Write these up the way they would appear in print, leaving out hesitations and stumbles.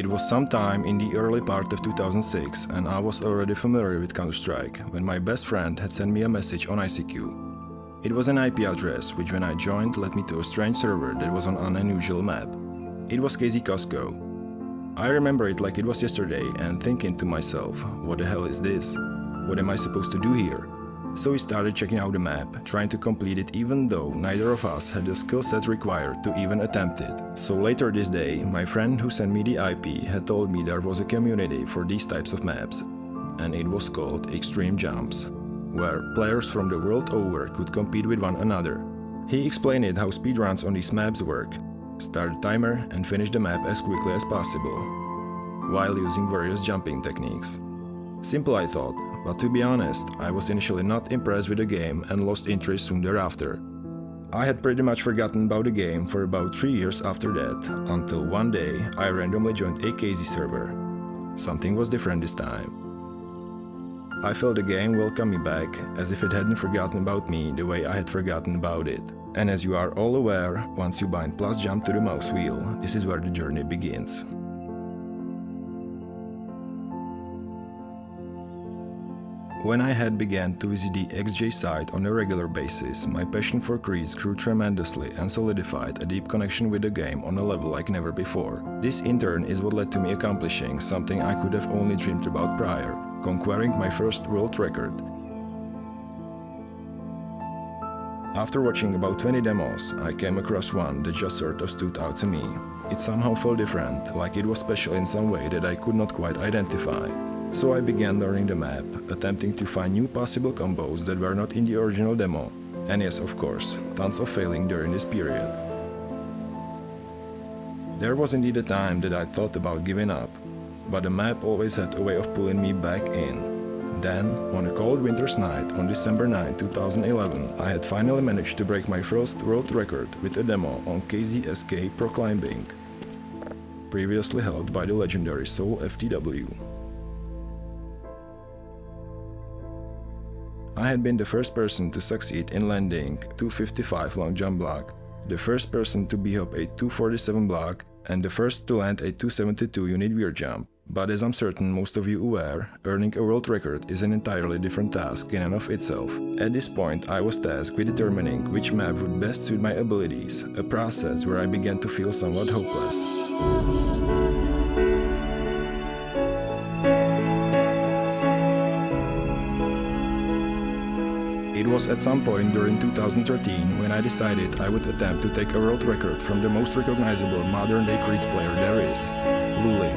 It was sometime in the early part of 2006 and I was already familiar with Counter-Strike when my best friend had sent me a message on ICQ. It was an IP address which when I joined led me to a strange server that was on an unusual map. It was KZ. I remember it like it was yesterday and thinking to myself, what the hell is this? What am I supposed to do here? So we started checking out the map, trying to complete it even though neither of us had the skill set required to even attempt it. So later this day, my friend who sent me the IP had told me there was a community for these types of maps, and it was called Xtreme-Jumps, where players from the world over could compete with one another. He explained how speedruns on these maps work, start a timer and finish the map as quickly as possible, while using various jumping techniques. Simple I thought, but to be honest, I was initially not impressed with the game and lost interest soon thereafter. I had pretty much forgotten about the game for about 3 years after that, until one day I randomly joined a KZ server. Something was different this time. I felt the game welcome me back, as if it hadn't forgotten about me the way I had forgotten about it. And as you are all aware, once you bind plus jump to the mouse wheel, this is where the journey begins. When I had begun to visit the XJ site on a regular basis, my passion for kreedz grew tremendously and solidified a deep connection with the game on a level like never before. This in turn is what led to me accomplishing something I could have only dreamed about prior, conquering my first world record. After watching about 20 demos, I came across one that just sort of stood out to me. It somehow felt different, like it was special in some way that I could not quite identify. So I began learning the map, attempting to find new possible combos that were not in the original demo. And yes, of course, tons of failing during this period. There was indeed a time that I thought about giving up, but the map always had a way of pulling me back in. Then, on a cold winter's night on December 9, 2011, I had finally managed to break my first world record with a demo on KZSK Pro Climbing, previously held by the legendary Soul FTW. I had been the first person to succeed in landing 255 long jump block, the first person to be up a 247 block, and the first to land a 272 unit weird jump. But as I'm certain most of you aware, earning a world record is an entirely different task in and of itself. At this point I was tasked with determining which map would best suit my abilities, a process where I began to feel somewhat hopeless. It was at some point during 2013 when I decided I would attempt to take a world record from the most recognizable modern-day kreedz player there is, Luli.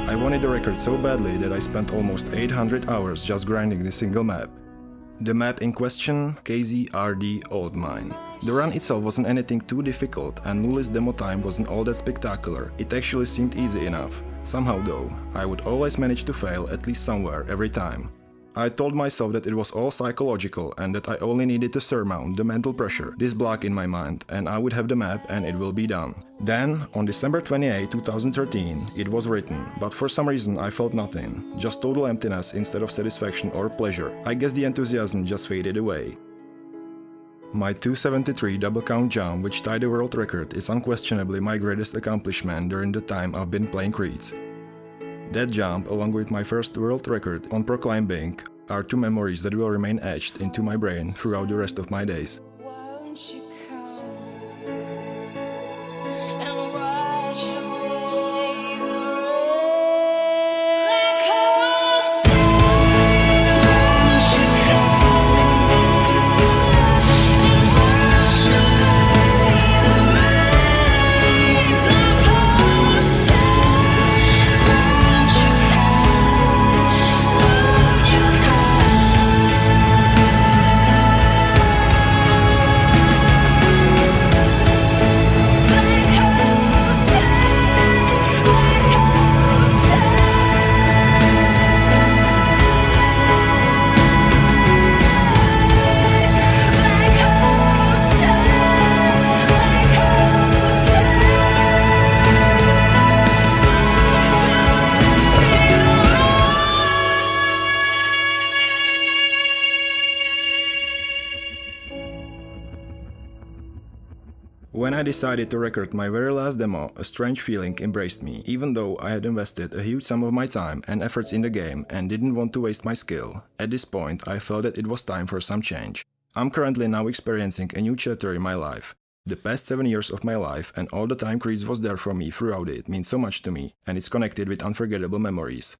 I wanted the record so badly that I spent almost 800 hours just grinding this single map. The map in question, KZRD Old Mine. The run itself wasn't anything too difficult and Luli's demo time wasn't all that spectacular, it actually seemed easy enough. Somehow though, I would always manage to fail at least somewhere every time. I told myself that it was all psychological and that I only needed to surmount the mental pressure, this block in my mind, and I would have the map and it will be done. Then, on December 28, 2013, it was written, but for some reason I felt nothing, just total emptiness instead of satisfaction or pleasure. I guess the enthusiasm just faded away. My 273 double count jump, which tied the world record, is unquestionably my greatest accomplishment during the time I've been playing kreedz. That jump, along with my first world record on Pro Climbing, are two memories that will remain etched into my brain throughout the rest of my days. When I decided to record my very last demo, a strange feeling embraced me, even though I had invested a huge sum of my time and efforts in the game and didn't want to waste my skill. At this point, I felt that it was time for some change. I'm currently now experiencing a new chapter in my life. The past 7 years of my life and all the time kreedz was there for me throughout it means so much to me, and it's connected with unforgettable memories.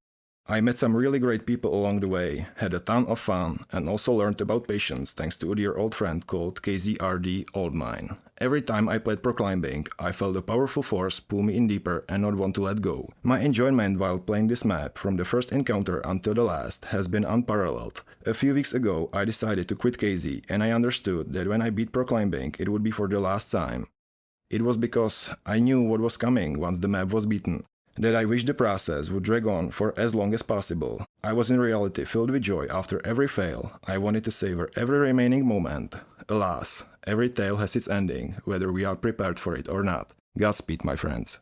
I met some really great people along the way, had a ton of fun, and also learned about patience thanks to a dear old friend called KZRD Old Mine. Every time I played pro climbing, I felt a powerful force pull me in deeper and not want to let go. My enjoyment while playing this map, from the first encounter until the last, has been unparalleled. A few weeks ago, I decided to quit KZ, and I understood that when I beat pro climbing, it would be for the last time. It was because I knew what was coming once the map was beaten. That I wished the process would drag on for as long as possible. I was in reality filled with joy after every fail. I wanted to savor every remaining moment. Alas, every tale has its ending, whether we are prepared for it or not. Godspeed, my friends.